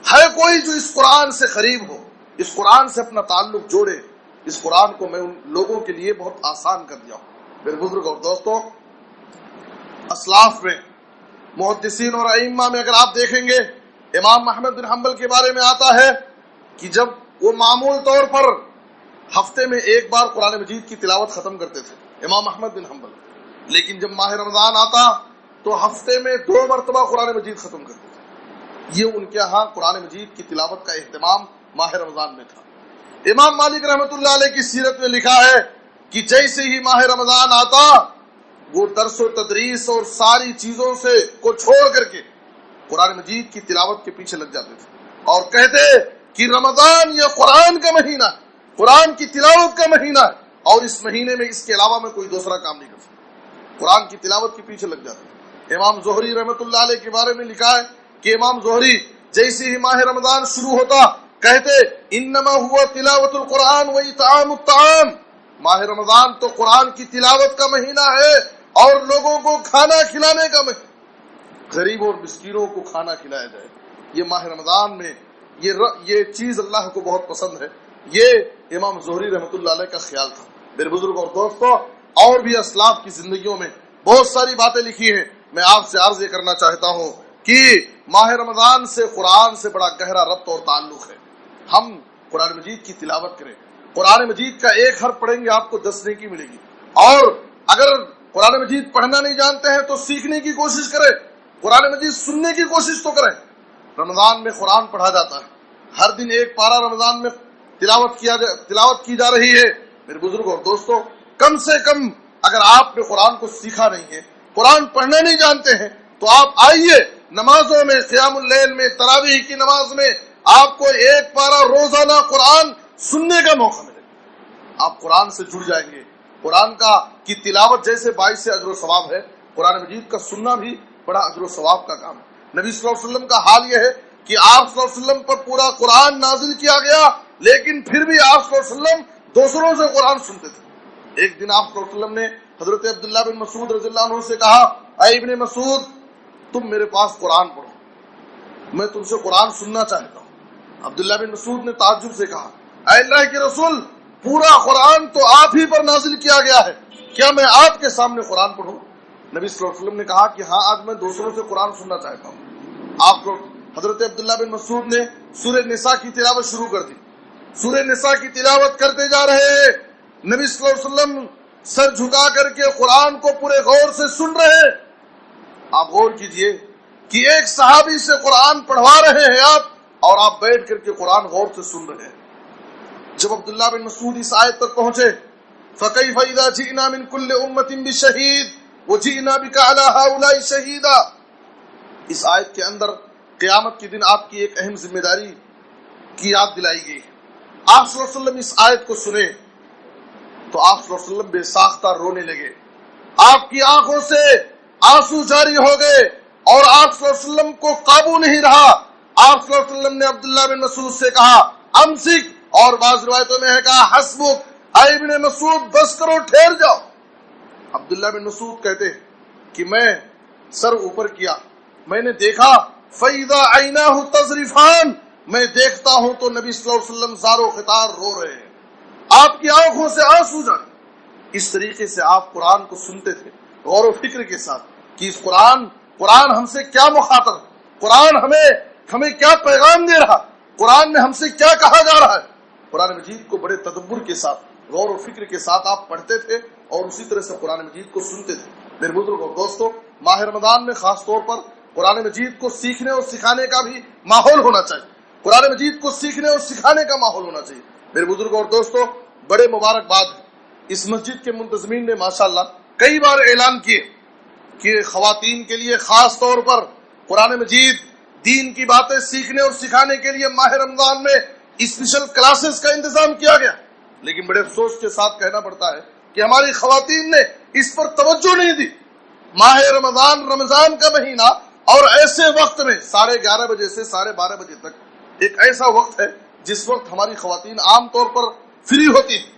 ہے کوئی جو اس قرآن سے قریب ہو، اس قرآن سے اپنا تعلق جوڑے، اس قرآن کو میں ان لوگوں کے لیے بہت آسان کر دیا ہوں۔ میرے بزرگ اور دوستو، اسلاف میں، محدثین اور ائمہ میں اگر آپ دیکھیں گے، امام احمد بن حنبل کے بارے میں آتا ہے کہ جب وہ معمول طور پر ہفتے میں ایک بار قرآن مجید کی تلاوت ختم کرتے تھے، امام احمد بن حنبل، لیکن جب ماہ رمضان آتا تو ہفتے میں 2 مرتبہ قرآن مجید ختم کرتے تھے۔ یہ ان کے ہاں قرآن مجید کی تلاوت کا اہتمام ماہ رمضان میں تھا۔ امام مالک رحمۃ اللہ علیہ کی سیرت میں لکھا ہے کہ جیسے ہی ماہ رمضان آتا، وہ درس و تدریس اور ساری چیزوں کو چھوڑ کر کے قرآن مجید کی تلاوت کے پیچھے لگ جاتے تھے اور کہتے کہ رمضان یہ قرآن کا مہینہ ہے، قرآن کی تلاوت کا مہینہ ہے، اور اس مہینے میں اس کے علاوہ میں کوئی دوسرا کام نہیں کر سکتا، قرآن کی تلاوت کے پیچھے لگ جاتے ہیں۔ امام زہری رحمۃ اللہ علیہ کے بارے میں لکھا ہے کہ امام زہری جیسے ہی ماہ رمضان شروع ہوتا کہتے انما ہوا تلاوت القرآن و اطعام الطعام، ماہ رمضان تو قرآن کی تلاوت کا مہینہ ہے اور لوگوں کو کھانا کھلانے کا مہینہ، غریب اور مسکینوں کو کھانا کھلایا جائے۔ یہ ماہ رمضان میں یہ چیز اللہ کو بہت پسند ہے۔ یہ امام زہری رحمۃ اللہ علیہ کا خیال تھا۔ میرے بزرگ اور دوستو، اور بھی اسلاف کی زندگیوں میں بہت ساری باتیں لکھی ہیں۔ میں آپ سے عرض یہ کرنا چاہتا ہوں کہ ماہ رمضان سے قرآن سے بڑا گہرا ربط اور تعلق ہے۔ ہم قرآن مجید کی تلاوت کریں، قرآن مجید کا ایک حرف پڑھیں گے آپ کو 10 نیکی ملے گی، اور اگر قرآن مجید پڑھنا نہیں جانتے ہیں تو سیکھنے کی کوشش کریں، قرآن مجید سننے کی کوشش تو کریں۔ رمضان میں قرآن پڑھا جاتا ہے، ہر دن ایک پارہ رمضان میں تلاوت کی جا رہی ہے۔ میرے بزرگ اور دوستو، کم سے کم اگر آپ نے قرآن کو سیکھا نہیں ہے، قرآن پڑھنا نہیں جانتے ہیں، تو آپ آئیے نمازوں میں، قیام اللیل میں، تراویح کی نماز میں آپ کو ایک پارہ روزانہ قرآن سننے کا موقع ملے گا، آپ قرآن سے جڑ جائیں گے۔ قرآن کی تلاوت جیسے باعث اجر و ثواب ہے، قرآن مجید کا سننا بھی بڑا اجر و ثواب کا کام ہے۔ نبی صلی اللہ علیہ وسلم کا حال یہ ہے کہ آپ صلی اللہ علیہ وسلم پر پورا قرآن نازل کیا گیا، لیکن پھر بھی آپ صلی اللہ علیہ وسلم دوسروں سے قرآن سنتے تھے۔ ایک دن آپ صلی اللہ علیہ وسلم نے حضرت عبداللہ بن مسعود رضی اللہ عنہ سے کہا، اے ابن مسعود، تم میرے پاس قرآن پڑھو، میں تم سے قرآن سننا چاہتا ہوں۔ عبداللہ بن مسعود نے تعجب سے کہا، اے اللہ کے رسول، پورا قرآن تو آپ ہی پر نازل کیا گیا ہے، کیا میں آپ کے سامنے قرآن پڑھوں؟ نبی صلی اللہ علیہ وسلم نے کہا کہ ہاں، آج میں دوسروں سے قرآن سننا چاہتا ہوں۔ آپ کو حضرت عبداللہ بن مسعود نے سورہ نساء کی تلاوت شروع کر دی۔ سورہ نساء کی تلاوت کرتے جا رہے ہیں، نبی صلی اللہ علیہ وسلم سر جھکا کر کے قرآن کو پورے غور سے سن رہے ہیں۔ آپ غور کیجئے کہ ایک صحابی سے قرآن پڑھوا رہے ہیں آپ، اور آپ بیٹھ کر کے قرآن غور سے سن رہے ہیں۔ جب عبداللہ بن مسعود اس آیت تک پہنچے، فَكَيْفَ إِذَا جِئْنَا مِن كُلِّ أُمَّةٍ بِشَهِيدٍ وَجِئْنَا بِكَ عَلَى هَؤُلَاءِ شَهِيدًا، اس آیت کے اندر قیامت کے دن آپ کی ایک اہم ذمہ داری کی یاد دلائی گئی ہے۔ آپ صلی اللہ علیہ وسلم اس آیت کو سنے تو آپ صلی اللہ علیہ وسلم بے ساختہ رونے لگے۔ آپ کی آنکھوں سے آنسو جاری ہو گئے اور آپ صلی اللہ علیہ وسلم کو قابو نہیں رہا. آپ صلی اللہ علیہ وسلم نے عبداللہ بن مسعود سے کہا امسک، اور بعض روایتوں میں ہے کہا حسبک، اے ابن مسعود بس کرو، ٹھہر جاؤ. عبداللہ بن مسعود کہتے ہیں کہ میں سر اوپر کیا، میں نے دیکھا فَإِذَا عَيْنَاهُ تَذْرِفَانِ، میں دیکھتا ہوں تو نبی صلی اللہ علیہ وسلم زار و خطار رو رہے ہیں، آپ کی آنکھوں سے آنسو جاری. اس طریقے سے آپ قرآن کو سنتے تھے غور و فکر کے ساتھ کہ اس قرآن ہم سے کیا مخاطب ہے، قرآن ہمیں کیا پیغام دے رہا، قرآن میں ہم سے کیا کہا جا رہا ہے. قرآن مجید کو بڑے تدبر کے ساتھ غور و فکر کے ساتھ آپ پڑھتے تھے اور اسی طرح سے قرآن مجید کو سنتے تھے. میرے بزرگ اور دوستو، ماہ رمضان میں خاص طور پر قرآن مجید کو سیکھنے اور سکھانے کا بھی ماحول ہونا چاہیے. قرآن مجید کو سیکھنے اور سکھانے کا ماحول ہونا چاہیے. میرے بزرگ اور دوستو، بڑے مبارکباد ہے، اس مسجد کے منتظمین نے ماشاءاللہ کئی بار اعلان کیے کہ خواتین کے لیے خاص طور پر قرآن مجید دین کی باتیں سیکھنے اور سکھانے کے لیے ماہ رمضان میں اسپیشل کلاسز کا انتظام کیا گیا. لیکن بڑے افسوس کے ساتھ کہنا پڑتا ہے کہ ہماری خواتین نے اس پر توجہ نہیں دی. ماہ رمضان کا مہینہ اور ایسے وقت میں 11:30 بجے سے 12:30 بجے تک ایک ایسا وقت ہے جس وقت ہماری خواتین عام طور پر فری ہوتی ہیں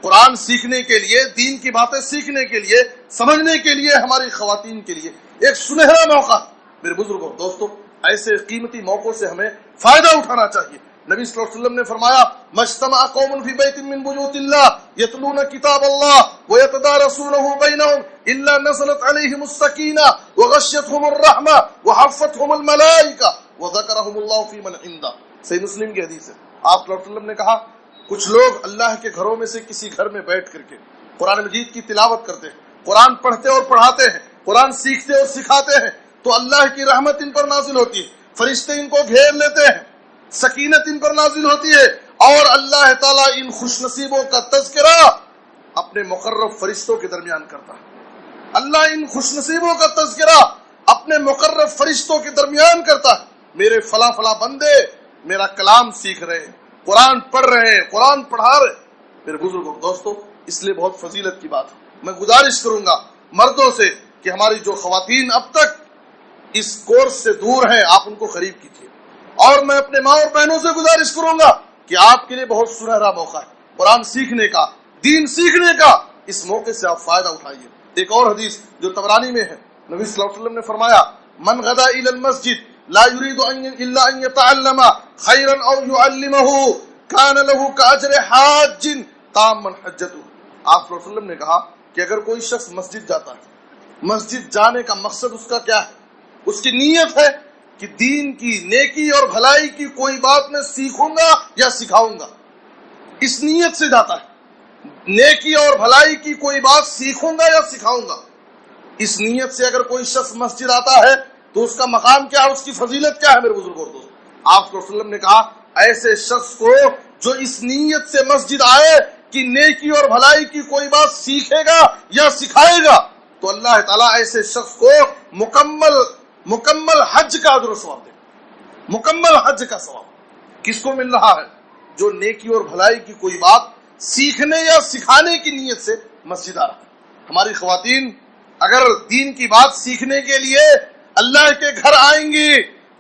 قرآن سیکھنے کے لیے، دین کی باتیں سیکھنے کے لیے، سمجھنے کے لیے. ہماری خواتین کے لیے ایک سنہرا موقع. میرے بزرگوں دوستو، ایسے قیمتی موقعوں سے ہمیں فائدہ اٹھانا چاہیے. نبی صلی اللہ علیہ وسلم نے فرمایا مجتمع قوم فی بیت من بیوت اللہ یتلون کتاب اللہ ویتدارسونہ بینہم الا نزلت علیہم السکینہ وغشیتہم الرحمہ وحفتہم الملائکہ وذکرہم اللہ فی من عنده. صحیح مسلم کی حدیث ہے. آپ صلی اللہ علیہ وسلم نے کہا کچھ لوگ اللہ کے گھروں میں سے کسی گھر میں بیٹھ کر کے قرآن مجید کی تلاوت کرتے ہیں، قرآن پڑھتے اور پڑھاتے ہیں، قرآن سیکھتے اور سکھاتے ہیں تو اللہ کی رحمت ان پر نازل ہوتی ہے، فرشتے ان کو گھیر لیتے ہیں، سکینت ان پر نازل ہوتی ہے، اور اللہ تعالیٰ ان خوش نصیبوں کا تذکرہ اپنے مقرب فرشتوں کے درمیان کرتا ہے. اللہ ان خوش نصیبوں کا تذکرہ اپنے مقرب فرشتوں کے درمیان کرتا ہے. میرے فلاں فلاں بندے میرا کلام سیکھ رہے ہیں، قرآن پڑھ رہے ہیں، قرآن پڑھا رہے ہیں. میرے بزرگوں دوستو، اس لیے بہت فضیلت کی بات ہے. میں گزارش کروں گا مردوں سے کہ ہماری جو خواتین اب تک اس کورس سے دور ہیں آپ ان کو قریب کیجیے، اور میں اپنے ماں اور بہنوں سے گزارش کروں گا کہ آپ کے لیے بہت سنہرا موقع ہے قرآن سیکھنے کا، دین سیکھنے کا. اس موقع سے آپ فائدہ اٹھائیے. ایک اور حدیث جو طبرانی میں ہے، نبی صلی اللہ علیہ وسلم نے فرمایا من غدا الى المسجد لا يريد الا ان يتعلم خيرا او يعلمه كان له كاجر حاج تاما حجته. آپ صلی اللہ علیہ وسلم نے کہا کہ اگر کوئی شخص مسجد جاتا ہے، مسجد جانے کا مقصد اس کا کیا ہے؟ اس کی نیت ہے کہ دین کی نیکی اور بھلائی کی کوئی بات میں سیکھوں گا یا سکھاؤں گا. اس نیت سے جاتا ہے، نیکی اور بھلائی کی کوئی بات سیکھوں گا یا سکھاؤں گا. اس نیت سے اگر کوئی شخص مسجد آتا ہے تو اس کا مقام کیا ہے، اس کی فضیلت کیا ہے؟ میرے بزرگوں اور دوستوں، آپ صلی اللہ علیہ وسلم نے کہا ایسے شخص کو جو اس نیت سے مسجد آئے کہ نیکی اور بھلائی کی کوئی بات سیکھے گا یا سکھائے گا، تو اللہ تعالیٰ ایسے شخص کو مکمل حج کا اجر و ثواب دے. مکمل حج کا ثواب کس کو مل رہا ہے؟ جو نیکی اور بھلائی کی کوئی بات سیکھنے یا سکھانے کی نیت سے مسجد آ رہا ہے. ہماری خواتین اگر دین کی بات سیکھنے کے لیے اللہ کے گھر آئیں گی،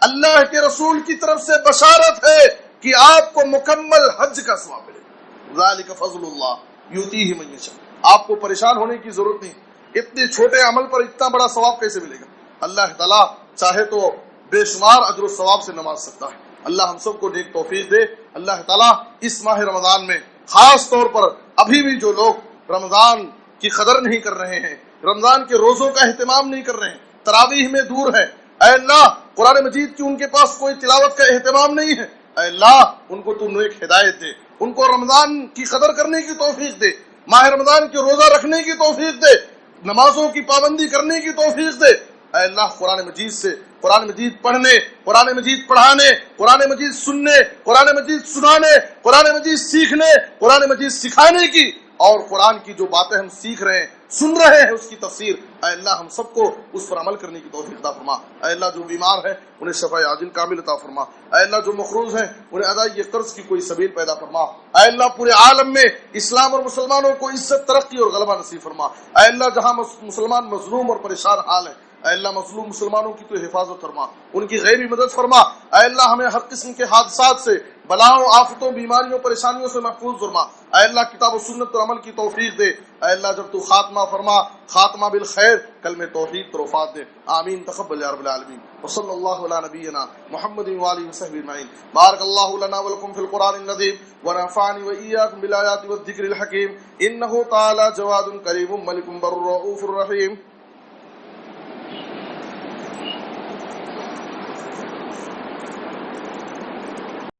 اللہ کے رسول کی طرف سے بشارت ہے کہ آپ کو مکمل حج کا ثواب ملے گا. ذالک فضل اللہ یؤتیہ من یشاء. آپ کو پریشان ہونے کی ضرورت نہیں، اتنے چھوٹے عمل پر اتنا بڑا ثواب کیسے ملے گا؟ اللہ تعالیٰ چاہے تو بے شمار اجر و ثواب سے نواز سکتا ہے. اللہ ہم سب کو نیک توفیق دے. اللہ تعالیٰ اس ماہ رمضان میں خاص طور پر ابھی بھی جو لوگ رمضان کی قدر نہیں کر رہے ہیں، رمضان کے روزوں کا اہتمام نہیں کر رہے ہیں، تراویح میں دور ہیں، اے اللہ قرآن مجید کی ان کے پاس کوئی تلاوت کا اہتمام نہیں ہے، اے اللہ ان کو تو نیک ہدایت دے، ان کو رمضان کی قدر کرنے کی توفیق دے، ماہ رمضان کے روزہ رکھنے کی توفیق دے، نمازوں کی پابندی کرنے کی توفیق دے. اے اللہ قرآن مجید سے، قرآن مجید پڑھنے، قرآن مجید پڑھانے، قرآن مجید سننے، قرآن مجید سنانے، قرآن مجید سیکھنے، قرآن مجید سکھانے کی اور قرآن کی جو باتیں ہم سیکھ رہے ہیں، سن رہے ہیں، اس کی تفسیر، اے اللہ ہم سب کو اس پر عمل کرنے کی توفیق عطا فرما۔ اے اللہ جو بیمار ہیں انہیں شفا عاجل کامل عطا فرما۔ اے اللہ جو مقروض ہیں انہیں ادائیگی قرض کی کوئی سبیل پیدا فرما۔ اے اللہ پورے عالم میں اسلام اور مسلمانوں کو عزت، ترقی اور غلبہ نصیب فرما۔ اے اللہ جہاں مسلمان مظلوم اور پریشان حال ہیں، اے اللہ مظلوم مسلمانوں کی تو حفاظت فرما، ان کی غیبی مدد فرما۔ اے اللہ ہمیں ہر قسم کے حادثات سے، بلاؤں، آفتوں، بیماریوں، پریشانیوں سے محفوظ فرما۔ اے اللہ کتاب و سنت پر عمل کی توفیق دے۔ اے اللہ جب تو خاتمہ فرما، خاتمہ بالخیر، کلمہ توحید پر وفات دے۔ آمین تقبل یا رب العالمین۔ وصلی اللہ علی نبینا محمد وآلہ وصحبہ اجمعین۔ بارک اللہ لنا ولکم فی القرآن العظیم ونفعنی وإیاکم بالآیات والذکر الحکیم۔ انہ تعالی جواد کریم ملک بر رؤوف الرحیم۔